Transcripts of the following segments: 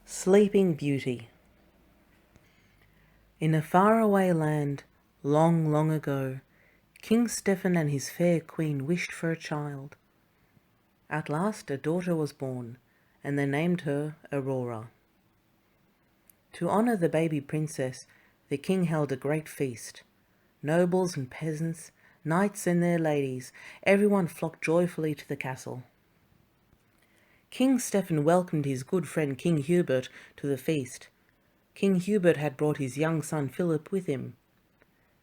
Sleeping Beauty. In a faraway land, long, long ago, King Stephen and his fair queen wished for a child. At last a daughter was born, and they named her Aurora. To honour the baby princess, the king held a great feast. Nobles and peasants, knights and their ladies, everyone flocked joyfully to the castle. King Stephen welcomed his good friend King Hubert to the feast. King Hubert had brought his young son Philip with him.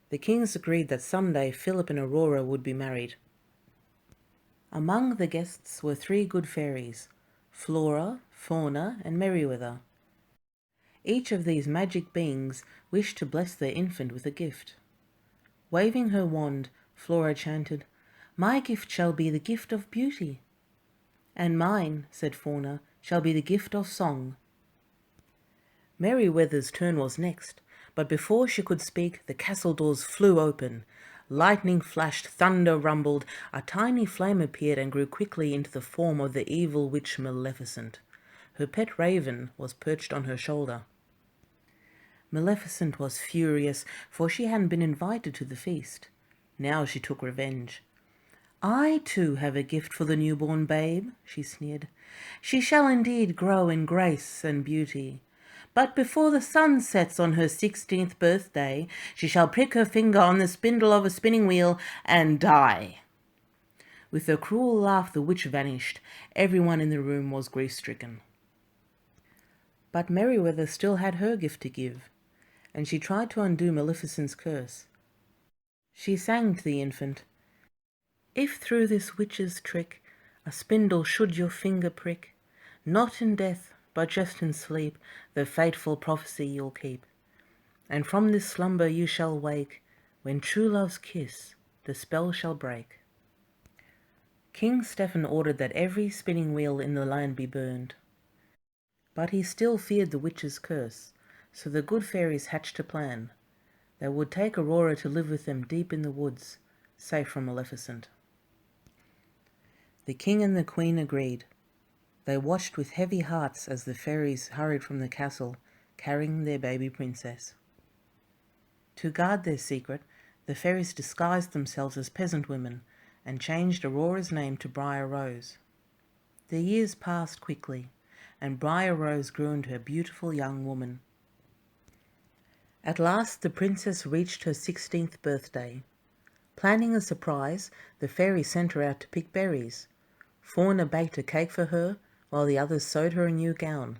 The kings agreed that someday Philip and Aurora would be married. Among the guests were 3 good fairies, Flora, Fauna, and Merryweather. Each of these magic beings wished to bless their infant with a gift. Waving her wand, Flora chanted, "My gift shall be the gift of beauty." "And mine," said Fauna, "shall be the gift of song." Merryweather's turn was next, but before she could speak, the castle doors flew open. Lightning flashed, thunder rumbled, a tiny flame appeared and grew quickly into the form of the evil witch Maleficent. Her pet raven was perched on her shoulder. Maleficent was furious, for she hadn't been invited to the feast. Now she took revenge. "I too have a gift for the newborn babe," she sneered. "She shall indeed grow in grace and beauty. But before the sun sets on her 16th birthday, she shall prick her finger on the spindle of a spinning wheel and die." With a cruel laugh the witch vanished. Everyone in the room was grief-stricken. But Merryweather still had her gift to give, and she tried to undo Maleficent's curse. She sang to the infant, "If through this witch's trick a spindle should your finger prick, not in death, but just in sleep, the fateful prophecy you'll keep. And from this slumber you shall wake, when true love's kiss the spell shall break." King Stephen ordered that every spinning wheel in the land be burned. But he still feared the witch's curse, so the good fairies hatched a plan. They would take Aurora to live with them deep in the woods, safe from Maleficent. The king and the queen agreed. They watched with heavy hearts as the fairies hurried from the castle, carrying their baby princess. To guard their secret, the fairies disguised themselves as peasant women and changed Aurora's name to Briar Rose. The years passed quickly, and Briar Rose grew into a beautiful young woman. At last the princess reached her 16th birthday. Planning a surprise, the fairies sent her out to pick berries. Fauna baked a cake for her, while the others sewed her a new gown.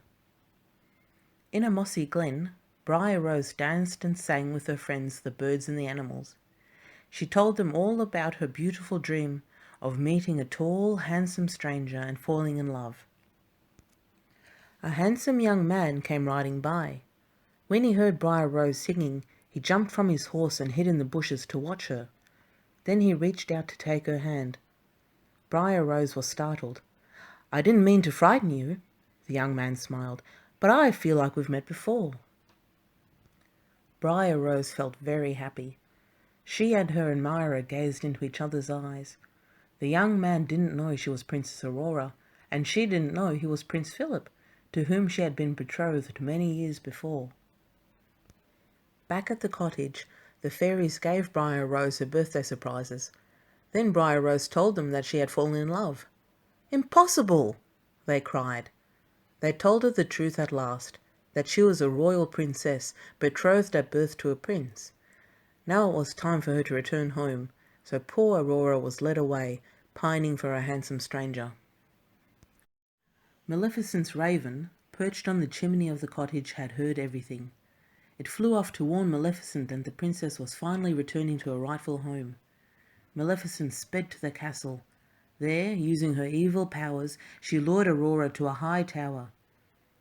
In a mossy glen, Briar Rose danced and sang with her friends, the birds and the animals. She told them all about her beautiful dream of meeting a tall, handsome stranger and falling in love. A handsome young man came riding by. When he heard Briar Rose singing, he jumped from his horse and hid in the bushes to watch her. Then he reached out to take her hand. Briar Rose was startled. "I didn't mean to frighten you," the young man smiled, "but I feel like we've met before." Briar Rose felt very happy. She and her admirer gazed into each other's eyes. The young man didn't know she was Princess Aurora, and she didn't know he was Prince Philip, to whom she had been betrothed many years before. Back at the cottage, the fairies gave Briar Rose her birthday surprises. Then Briar Rose told them that she had fallen in love. "Impossible!" they cried. They told her the truth at last, that she was a royal princess, betrothed at birth to a prince. Now it was time for her to return home, so poor Aurora was led away, pining for a handsome stranger. Maleficent's raven, perched on the chimney of the cottage, had heard everything. It flew off to warn Maleficent that the princess was finally returning to her rightful home. Maleficent sped to the castle. There, using her evil powers, she lured Aurora to a high tower.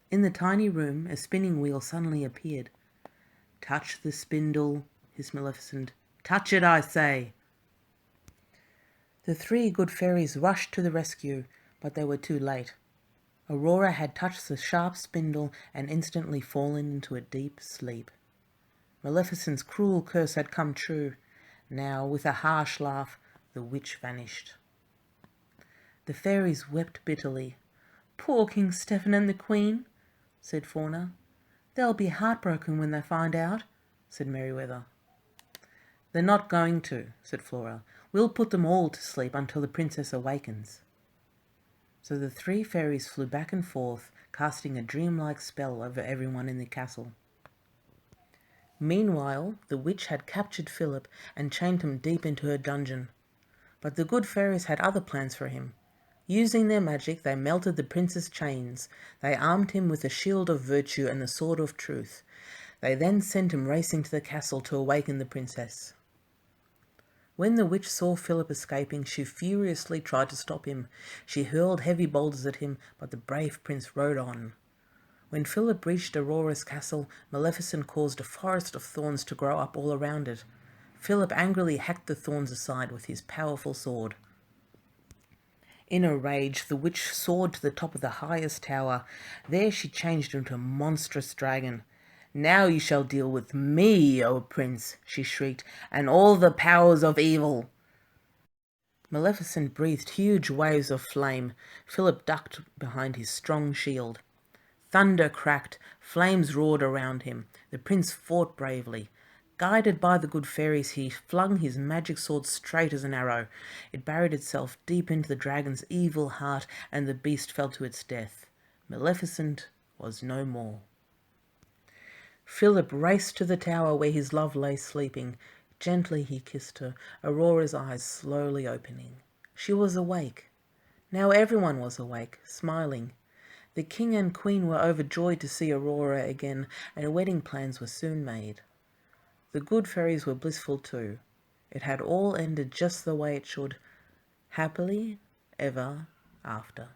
In the tiny room, a spinning wheel suddenly appeared. "Touch the spindle," hissed Maleficent. "Touch it, I say!" The 3 good fairies rushed to the rescue, but they were too late. Aurora had touched the sharp spindle and instantly fallen into a deep sleep. Maleficent's cruel curse had come true. Now, with a harsh laugh, the witch vanished. The fairies wept bitterly. "Poor King Stephen and the Queen! said Fauna. "They'll be heartbroken when they find out," said Merryweather. "They're not going to," said Flora. "We'll put them all to sleep until the princess awakens." So the three fairies flew back and forth, casting a dreamlike spell over everyone in the castle. Meanwhile, the witch had captured Philip and chained him deep into her dungeon. But the good fairies had other plans for him. Using their magic, they melted the prince's chains. They armed him with the shield of virtue and the sword of truth. They then sent him racing to the castle to awaken the princess. When the witch saw Philip escaping, she furiously tried to stop him. She hurled heavy boulders at him, but the brave prince rode on. When Philip reached Aurora's castle, Maleficent caused a forest of thorns to grow up all around it. Philip angrily hacked the thorns aside with his powerful sword. In a rage, the witch soared to the top of the highest tower. There she changed into a monstrous dragon. "Now you shall deal with me, O prince," she shrieked, "and all the powers of evil." Maleficent breathed huge waves of flame. Philip ducked behind his strong shield. Thunder cracked, flames roared around him. The prince fought bravely. Guided by the good fairies, he flung his magic sword straight as an arrow. It buried itself deep into the dragon's evil heart, and the beast fell to its death. Maleficent was no more. Philip raced to the tower where his love lay sleeping. Gently he kissed her, Aurora's eyes slowly opening. She was awake. Now everyone was awake, smiling. The king and queen were overjoyed to see Aurora again, and wedding plans were soon made. The good fairies were blissful too. It had all ended just the way it should, happily ever after.